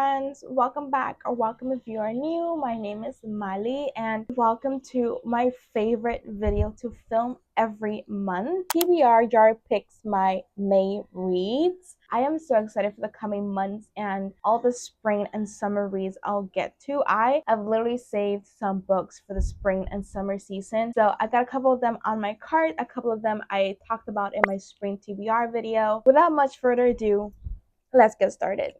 friends, welcome back or welcome if you are new. My name is Mali and welcome to my favorite video to film every month. TBR Jar picks my May reads. I am so excited for the coming months and all the spring and summer reads I'll get to. I have literally saved some books for the spring and summer season. So I got a couple of them on my cart, a couple of them I talked about in my spring TBR video. Without much further ado, let's get started.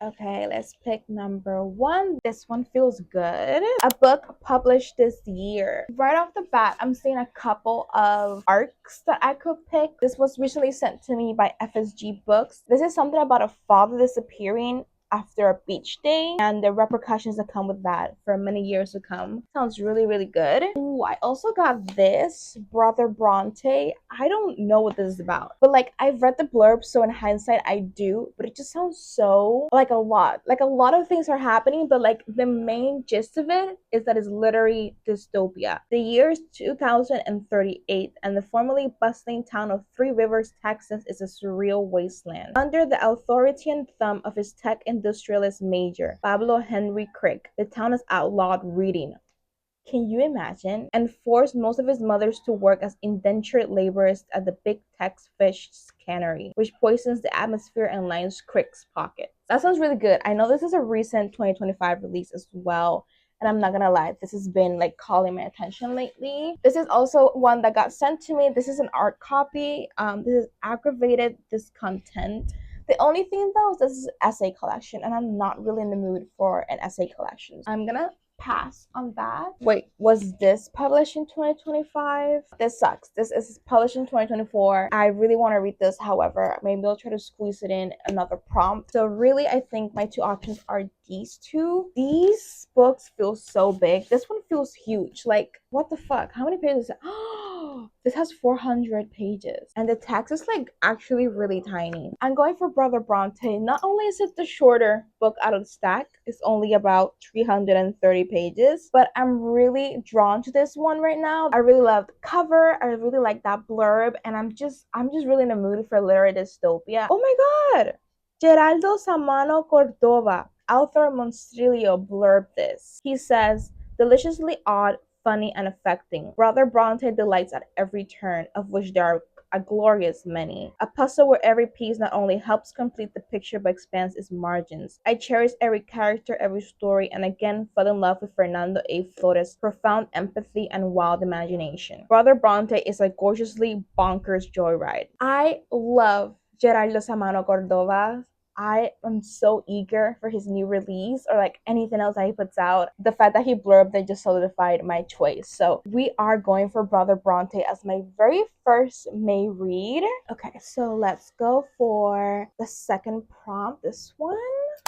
Okay, let's pick number one. This one feels good. A book published this year. Right off the bat, I'm seeing a couple of arcs that I could pick. This was recently sent to me by FSG Books. This is something about a father disappearing after a beach day and the repercussions that come with that for many years to come. Sounds really, really good. Ooh, I also got this, Brother Bronte. I don't know what this is about, but like I've read the blurb, so in hindsight I do, but it just sounds so like a lot of things are happening, but like the main gist of it is that it's literally dystopia. The year is 2038 and the formerly bustling town of Three Rivers, Texas is a surreal wasteland. Under the authority and thumb of his tech industrialist major, Pablo Henry Crick, the town has outlawed reading. Can you imagine? And forced most of his mothers to work as indentured laborers at the Big Tex fish cannery, which poisons the atmosphere and lines Crick's pockets. That sounds really good. I know this is a recent 2025 release as well, and I'm not gonna lie, this has been like calling my attention lately. This is also one that got sent to me. This is an art copy. This is aggravated discontent. The only thing though is this is an essay collection, and I'm not really in the mood for an essay collection. I'm gonna pass on that. Wait, was this published in 2025? This sucks. This is published in 2024. I really want to read this. However, maybe I'll try to squeeze it in another prompt. So really, I think my two options are these two. These books feel so big. This one feels huge. Like, what the fuck? How many pages is it? Oh, this has 400 pages. And the text is like actually really tiny. I'm going for Brother Bronte. Not only is it the shorter book out of the stack, it's only about 330 pages, but I'm really drawn to this one right now. I really love the cover. I really like that blurb, and I'm just really in the mood for literary dystopia. Oh my god! Geraldo Samano Cordova, author Monstrillo, blurbed this. He says, deliciously odd, funny, and affecting. Brother Bronte delights at every turn, of which there are a glorious many. A puzzle where every piece not only helps complete the picture but expands its margins. I cherish every character, every story, and again fell in love with Fernando A. Flores' profound empathy and wild imagination. Brother Bronte is a gorgeously bonkers joyride. I love Gerardo Samano Cordova. I am so eager for his new release or like anything else that he puts out. The fact that he blurbed it just solidified my choice. So we are going for Brother Bronte as my very first May read. Okay, so let's go for the second prompt. This one.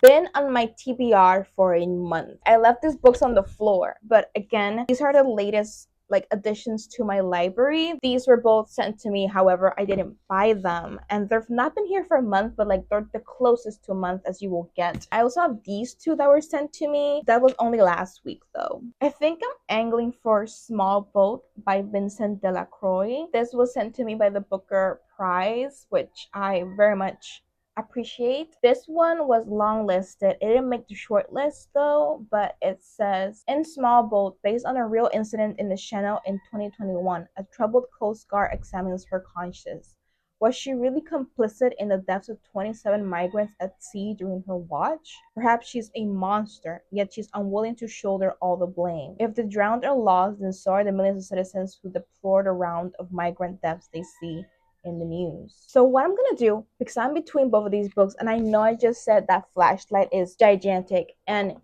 Been on my TBR for a month. I left these books on the floor, but again, these are the latest like additions to my library. These were both sent to me, however I didn't buy them, and they've not been here for a month, but like they're the closest to a month as you will get. I also have these two that were sent to me. That was only last week though. I think I'm angling for Small Boat by Vincent Delacroix. This was sent to me by the Booker Prize, which I very much appreciate. This one was long listed. It didn't make the short list though, but it says, in Small Boat, based on a real incident in the Channel in 2021, a troubled Coast Guard examines her conscience. Was she really complicit in the deaths of 27 migrants at sea during her watch? Perhaps she's a monster, yet she's unwilling to shoulder all the blame. If the drowned are lost, then so are the millions of citizens who deplore the round of migrant deaths they see in the news. So what I'm gonna do, because I'm between both of these books, and I know I just said that Flashlight is gigantic, and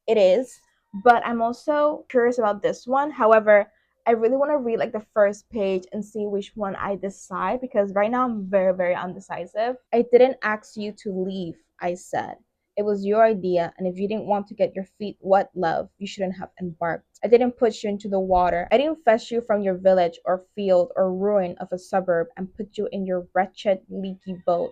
it is, but I'm also curious about this one. However, I really want to read like the first page and see which one I decide, because right now I'm very, very undecisive. I didn't ask you to leave, I said. It was your idea, and if you didn't want to get your feet wet, love, you shouldn't have embarked. I didn't push you into the water. I didn't fetch you from your village or field or ruin of a suburb and put you in your wretched, leaky boat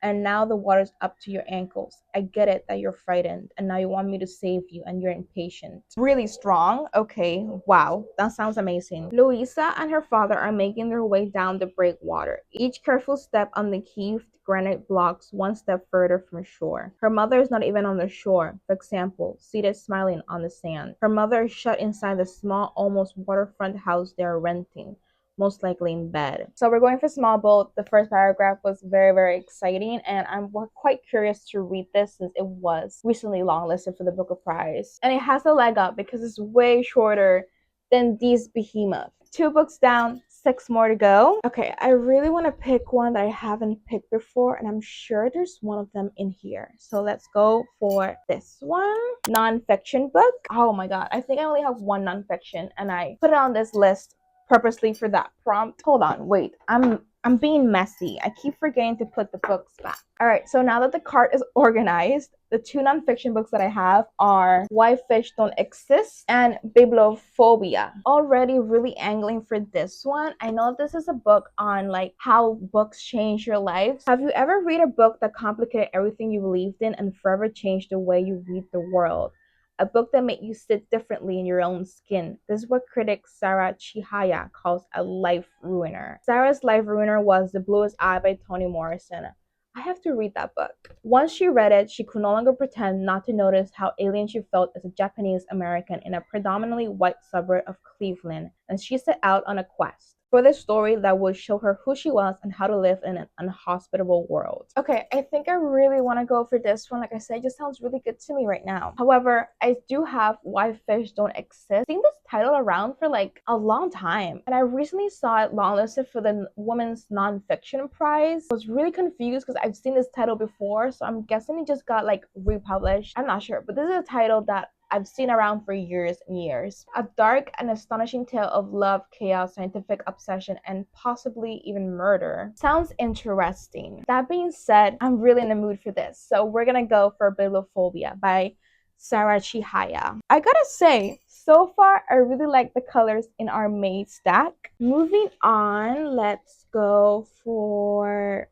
and now the water's up to your ankles. I get it that you're frightened, and now you want me to save you, and you're impatient. Really strong. Okay, wow, that sounds amazing. Louisa and her father are making their way down the breakwater, each careful step on the heaved granite blocks one step further from shore. Her mother is not even on the shore, for example, seated smiling on the sand. Her mother is shut inside the small, almost waterfront house they are renting, most likely in bed. So we're going for small boat. The first paragraph was very exciting, and I'm quite curious to read this since it was recently longlisted for the Booker Prize. And it has a leg up because it's way shorter than these behemoths. 2 books down, 6 more to go. Okay, I really want to pick one that I haven't picked before, and I'm sure there's one of them in here. So let's go for this one. Nonfiction book. Oh my god, I think I only have one nonfiction, and I put it on this list purposely for that prompt. Hold on, wait. I'm being messy. I keep forgetting to put the books back. All right, so now that the cart is organized, the 2 nonfiction books that I have are Why Fish Don't Exist and Bibliophobia. Already really angling for this one. I know this is a book on like how books change your life. Have you ever read a book that complicated everything you believed in and forever changed the way you read the world? A book that made you sit differently in your own skin. This is what critic Sarah Chihaya calls a life ruiner. Sarah's life ruiner was The Bluest Eye by Toni Morrison. I have to read that book. Once she read it, she could no longer pretend not to notice how alien she felt as a Japanese American in a predominantly white suburb of Cleveland, and she set out on a quest for the story that would show her who she was and how to live in an unhospitable world. Okay, I think I really want to go for this one. Like I said, it just sounds really good to me right now. However, I do have Why Fish Don't Exist. I've seen this title around for like a long time, and I recently saw it longlisted for the Women's Nonfiction Prize. I was really confused because I've seen this title before, so I'm guessing it just got like republished. I'm not sure, but this is a title that I've seen around for years and years. A dark and astonishing tale of love, chaos, scientific obsession, and possibly even murder. Sounds interesting. That being said, I'm really in the mood for this. So we're gonna go for Bibliophobia by Sarah Chihaya. I gotta say, so far I really like the colors in our May stack. Moving on, let's go for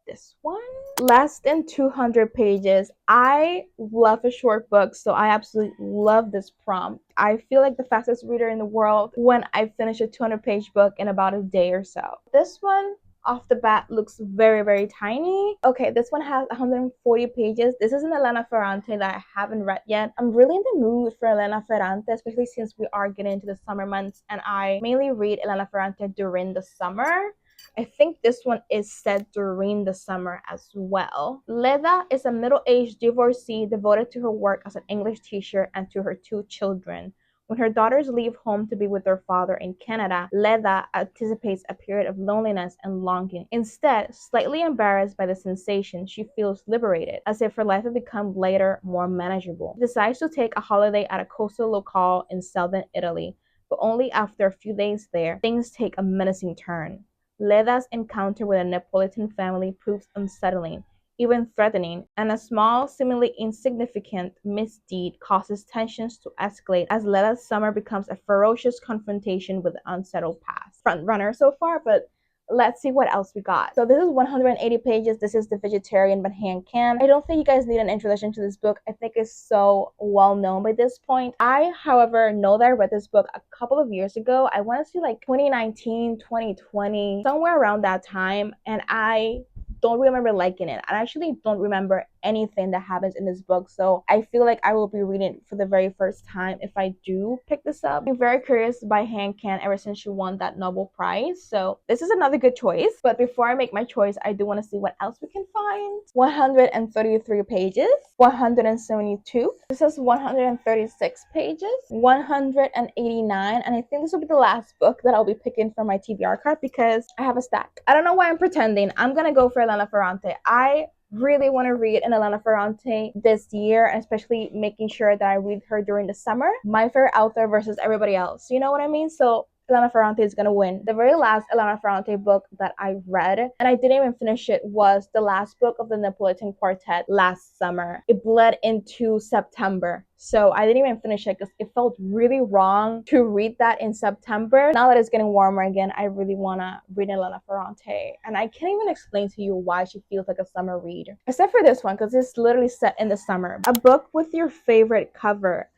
this one. Less than 200 pages. I love a short book, so I absolutely love this prompt. I feel like the fastest reader in the world when I finish a 200-page book in about a day or so. This one off the bat looks very tiny. Okay, this one has 140 pages. This is an Elena Ferrante that I haven't read yet. I'm really in the mood for Elena Ferrante, especially since we are getting into the summer months, and I mainly read Elena Ferrante during the summer. I think this one is set during the summer as well. Leda is a middle-aged divorcee devoted to her work as an English teacher and to her 2 children. When her daughters leave home to be with their father in Canada, Leda anticipates a period of loneliness and longing. Instead, slightly embarrassed by the sensation, she feels liberated, as if her life had become later more manageable. She decides to take a holiday at a coastal locale in southern Italy, but only after a few days there, things take a menacing turn. Leda's encounter with a Neapolitan family proves unsettling, even threatening, and a small, seemingly insignificant misdeed causes tensions to escalate as Leda's summer becomes a ferocious confrontation with the unsettled past. Front runner so far, but let's see what else we got. So this is 180 pages. This is The Vegetarian by Han Can. I don't think you guys need an introduction to this book. I think it's so well known by this point. I, however, know that I read this book a couple of years ago. I want to say like 2019, 2020, somewhere around that time, and I don't remember liking it. I actually don't remember anything that happens in this book, so I feel like I will be reading it for the very first time if I do pick this up. I'm very curious by Han Can ever since she won that Nobel Prize, so this is another good choice. But before I make my choice, I do want to see what else we can find. 133 pages, 172. This is 136 pages, 189, and I think this will be the last book that I'll be picking from my TBR card because I have a stack. I don't know why I'm pretending. I'm gonna go for Elena Ferrante. I really want to read an Elena Ferrante this year, and especially making sure that I read her during the summer. My favorite author versus everybody else. You know what I mean? So Elena Ferrante is gonna win. The very last Elena Ferrante book that I read, and I didn't even finish it, was the last book of the Neapolitan Quartet last summer. It bled into September, so I didn't even finish it because it felt really wrong to read that in September. Now that it's getting warmer again, I really wanna read Elena Ferrante, and I can't even explain to you why she feels like a summer read, except for this one because it's literally set in the summer. A book with your favorite cover.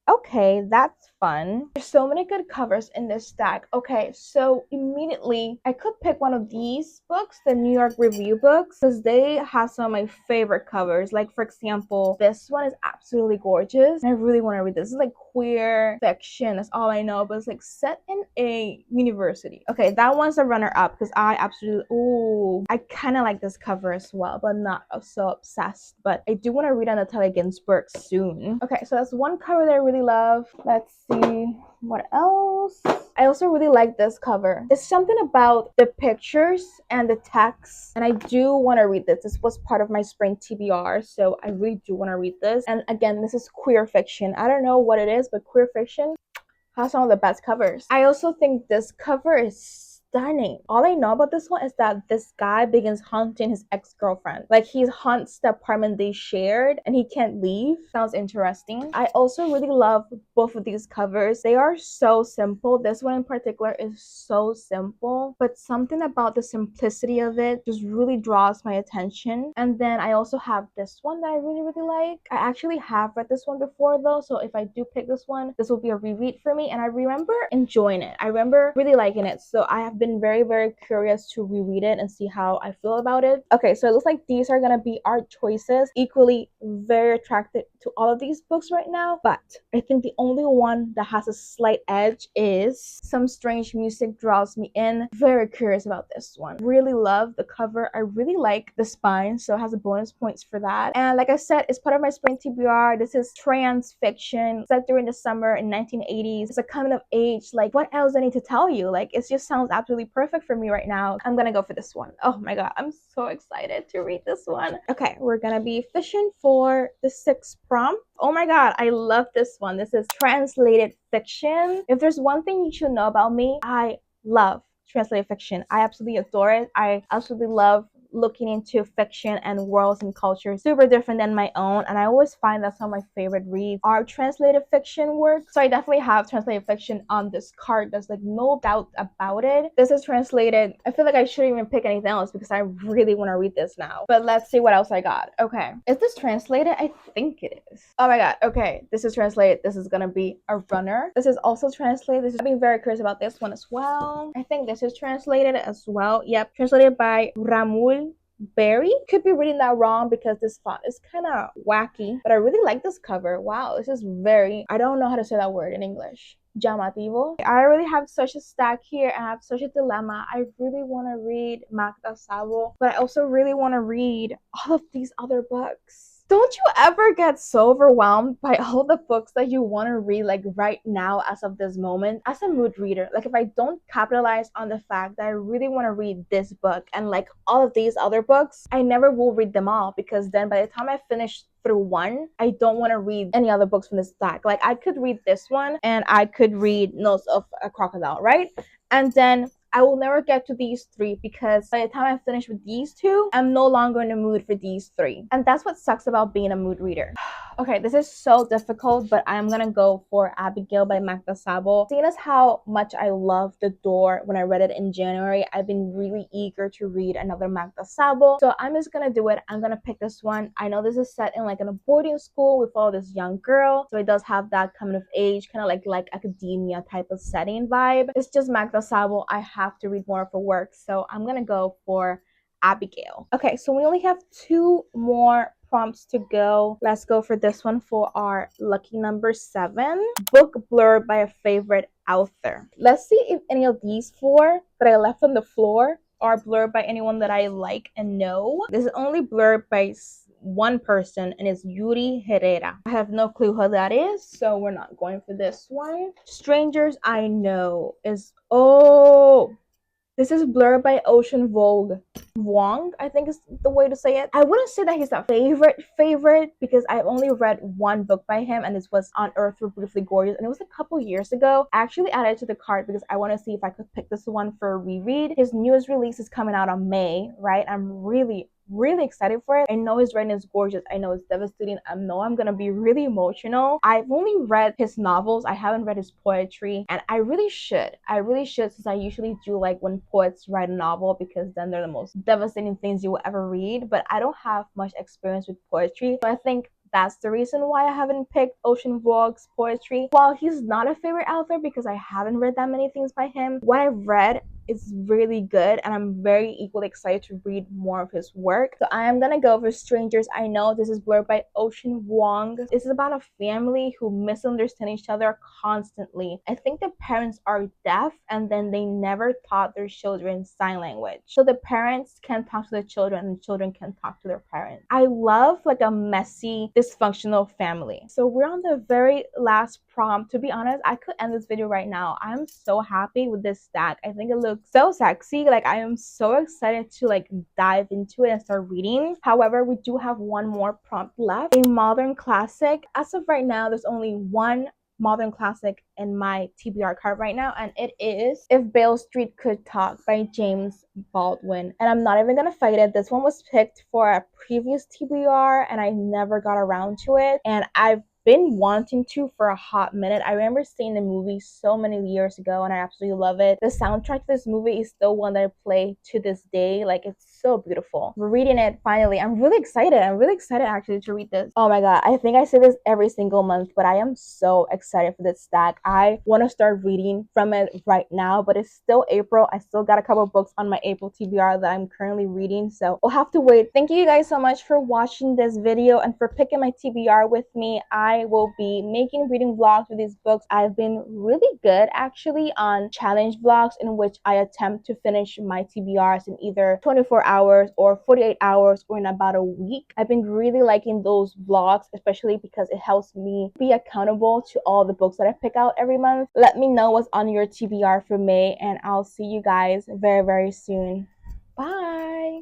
Okay, that's fun. There's so many good covers in this stack. Okay, so immediately I could pick one of these books, the New York Review books, because they have some of my favorite covers. Like, for example, this one is absolutely gorgeous. I really want to read this. This is like queer fiction. That's all I know, but it's like set in a university. Okay, that one's a runner-up because I absolutely, ooh, I kind of like this cover as well, but not so obsessed. But I do want to read on Natalia Ginsburg soon. Okay, so that's one cover that I really love. Let's see what else. I also really like this cover. It's something about the pictures and the text, and I do want to read this. This was part of my spring TBR, so I really do want to read this. And again, this is queer fiction. I don't know what it is, but queer fiction has some of the best covers. I also think this cover is stunning. All I know about this one is that this guy begins haunting his ex-girlfriend. Like, he haunts the apartment they shared and he can't leave. Sounds interesting. I also really love both of these covers. They are so simple. This one in particular is so simple, but something about the simplicity of it just really draws my attention. And then I also have this one that I really like. I actually have read this one before though, so if I do pick this one, this will be a reread for me, and I remember enjoying it. I remember really liking it, so I have been very curious to reread it and see how I feel about it. Okay, so it looks like these are gonna be our choices. Equally very attracted to all of these books right now, but I think the only one that has a slight edge is Some Strange Music Draws Me In. Very curious about this one. Really love the cover. I really like the spine, so it has a bonus points for that. And like I said, it's part of my spring TBR. This is trans fiction set during the summer in 1980s. It's a coming of age. Like, what else I need to tell you? Like, it just sounds absolutely perfect for me right now. I'm gonna go for this one. Oh my god, I'm so excited to read this one. Okay, we're gonna be fishing for the 6th prompt. Oh my god, I love this one. This is translated fiction. If there's one thing you should know about me, I love translated fiction. I absolutely adore it. I absolutely love looking into fiction and worlds and cultures super different than my own, and I always find that some of my favorite reads are translated fiction works. So I definitely have translated fiction on this card. There's like no doubt about it. This is translated. I feel like I shouldn't even pick anything else because I really want to read this now, but let's see what else I got. Okay, is this translated? I think it is. Oh my god. Okay, this is translated. This is gonna be a runner. This is also translated. I've been very curious about this one as well. I think this is translated as well. Yep, translated by Ramul Berry. Could be reading that wrong because this font is kind of wacky, but I really like this cover. Wow, this is very, I don't know how to say that word in English. Llamativo. I already have such a stack here and I have such a dilemma. I really want to read Magda Sabo, but I also really want to read all of these other books. Don't you ever get so overwhelmed by all the books that you want to read like right now as of this moment? As a mood reader, like if I don't capitalize on the fact that I really want to read this book and like all of these other books, I never will read them all, because then by the time I finish through one, I don't want to read any other books from this stack. Like I could read this one and I could read Notes of a Crocodile, right? And then I will never get to these 3 because by the time I finish with these 2, I'm no longer in the mood for these 3. And that's what sucks about being a mood reader. Okay, this is so difficult, but I'm gonna go for Abigail by Magda Sabo. Seeing as how much I love The Door when I read it in January, I've been really eager to read another Magda Sabo. So I'm just gonna do it. I'm gonna pick this one. I know this is set in like in a boarding school with all this young girl, so it does have that coming of age, kind of like academia type of setting vibe. It's just Magda Sabo. I have to read more of her work, so I'm gonna go for Abigail. Okay, so we only have 2 more prompts to go. Let's go for this one for our lucky number 7. Book blurb by a favorite author. Let's see if any of these 4 that I left on the floor are blurred by anyone that I like and know. This is only blurred by one person, and it's Yuri Herrera. I have no clue who that is, so we're not going for this one. Strangers I Know is, oh, This is Blurred by Ocean Vogue. Wong, I think is the way to say it. I wouldn't say that he's a favorite because I've only read one book by him, and this was On Earth We're Briefly Gorgeous, and it was a couple years ago. I actually added it to the cart because I want to see if I could pick this one for a reread. His newest release is coming out on May, right? I'm really excited for it. I know his writing is gorgeous. I know it's devastating. I know I'm gonna be really emotional. I've only read his novels. I haven't read his poetry, and I really should. I really should, since I usually do like when poets write a novel, because then they're the most devastating things you will ever read. But I don't have much experience with poetry, so I think that's the reason why I haven't picked Ocean Vogue's poetry. While he's not a favorite author because I haven't read that many things by him, what I've read is really good, and I'm very equally excited to read more of his work. So I am gonna go for Strangers I Know. This is Blurred by Ocean Wong. This is about a family who misunderstand each other constantly. I think the parents are deaf, and then they never taught their children sign language. So the parents can talk to the children, and the children can talk to their parents. I love like a messy, dysfunctional family. So we're on the very last prompt. To be honest, I could end this video right now. I'm so happy with this stack. I think it looks so sexy. Like, I am so excited to like dive into it and start reading. However, we do have one more prompt left, a modern classic. As of right now, there's only one modern classic in my TBR card right now, and it is If Beale Street Could Talk by James Baldwin. And I'm not even gonna fight it. This one was picked for a previous TBR and I never got around to it, and I've been wanting to for a hot minute. I remember seeing the movie so many years ago and I absolutely love it. The soundtrack to this movie is still one that I play to this day. Like, it's so beautiful. We're reading it finally. I'm really excited. I'm really excited actually to read this. Oh my god, I think I say this every single month, but I am so excited for this stack. I want to start reading from it right now, but it's still April. I still got a couple books on my April TBR that I'm currently reading, so we'll have to wait. Thank you guys so much for watching this video and for picking my TBR with me. I will be making reading vlogs with these books. I've been really good actually on challenge vlogs in which I attempt to finish my TBRs in either 24 hours or 48 hours or in about a week. I've been really liking those vlogs, especially because it helps me be accountable to all the books that I pick out every month. Let me know what's on your TBR for May, and I'll see you guys very soon. Bye!